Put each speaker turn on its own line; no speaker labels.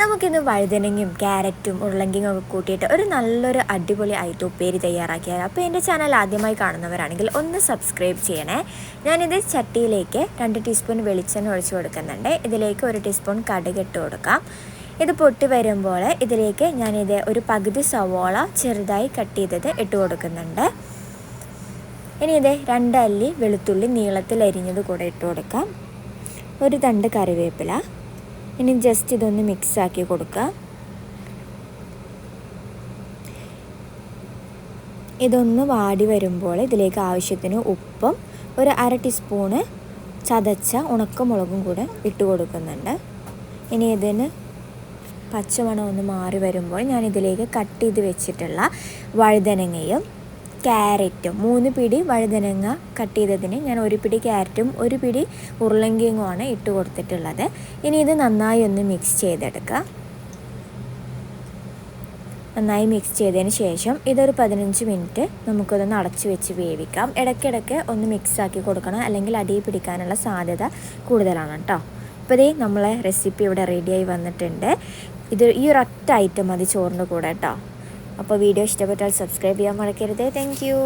നമുക്കിന്ന് വഴുതനങ്ങയും ക്യാരറ്റും ഉരുളങ്കിയും ഒക്കെ കൂട്ടിയിട്ട് ഒരു നല്ലൊരു അടിപൊളി ഐറ്റം ഉപ്പേരി തയ്യാറാക്കിയാൽ. അപ്പോൾ എൻ്റെ ചാനൽ ആദ്യമായി കാണുന്നവരാണെങ്കിൽ ഒന്ന് സബ്സ്ക്രൈബ് ചെയ്യണേ. ഞാനിത് ചട്ടിയിലേക്ക് 2 ടീസ്പൂൺ വെളിച്ചെണ്ണ ഒഴിച്ചു കൊടുക്കുന്നുണ്ട്. ഇതിലേക്ക് 1 ടീസ്പൂൺ കടുക് ഇട്ട് കൊടുക്കാം. ഇത് പൊട്ടി വരുമ്പോൾ ഇതിലേക്ക് ഞാനിത് ഒരു പകുതി സവോള ചെറുതായി കട്ട് ചെയ്തത് ഇട്ട് കൊടുക്കുന്നുണ്ട്. ഇനി ഇത് 2 അല്ലി വെളുത്തുള്ളി നീളത്തിൽ അരിഞ്ഞത് കൂടെ ഇട്ട് കൊടുക്കാം. ഒരു തണ്ട് കറിവേപ്പില. ഇനി ജസ്റ്റ് ഇതൊന്ന് മിക്സാക്കി കൊടുക്കുക. ഇതൊന്ന് വാടി വരുമ്പോൾ ഇതിലേക്ക് ആവശ്യത്തിന് ഉപ്പും ഒരു 1/2 ടീസ്പൂണ് ചതച്ച ഉണക്കമുളകും കൂടെ ഇട്ട് കൊടുക്കുന്നുണ്ട്. ഇനി ഇതിന് പച്ചമണം ഒന്ന് മാറി വരുമ്പോൾ ഞാൻ ഇതിലേക്ക് കട്ട് ചെയ്ത് വെച്ചിട്ടുള്ള വഴുതനങ്ങയും ക്യാരറ്റും 3 പിടി വഴുതനങ്ങ കട്ട് ചെയ്തതിന് ഞാൻ 1 പിടി ക്യാരറ്റും 1 പിടി ഉരുളങ്കിയുമാണ് ഇട്ട് കൊടുത്തിട്ടുള്ളത്. ഇനി ഇത് നന്നായി ഒന്ന് മിക്സ് ചെയ്തെടുക്കുക. നന്നായി മിക്സ് ചെയ്തതിന് ശേഷം ഇതൊരു 15 മിനിറ്റ് നമുക്കതൊന്ന് അടച്ചു വെച്ച് വേവിക്കാം. ഇടയ്ക്കിടയ്ക്ക് ഒന്ന് മിക്സാക്കി കൊടുക്കണം, അല്ലെങ്കിൽ അടി പിടിക്കാനുള്ള സാധ്യത കൂടുതലാണ് കേട്ടോ. ഇപ്പോൾ ഇതേ നമ്മളെ റെസിപ്പി ഇവിടെ റെഡിയായി വന്നിട്ടുണ്ട്. ഈ ഒരു ഒറ്റ ഐറ്റം മതി ചോറിൻ്റെ കൂടെ കേട്ടോ. അപ്പോൾ വീഡിയോ ഇഷ്ടപ്പെട്ടാൽ സബ്സ്ക്രൈബ് ചെയ്യാൻ മറക്കരുത്. Thank you.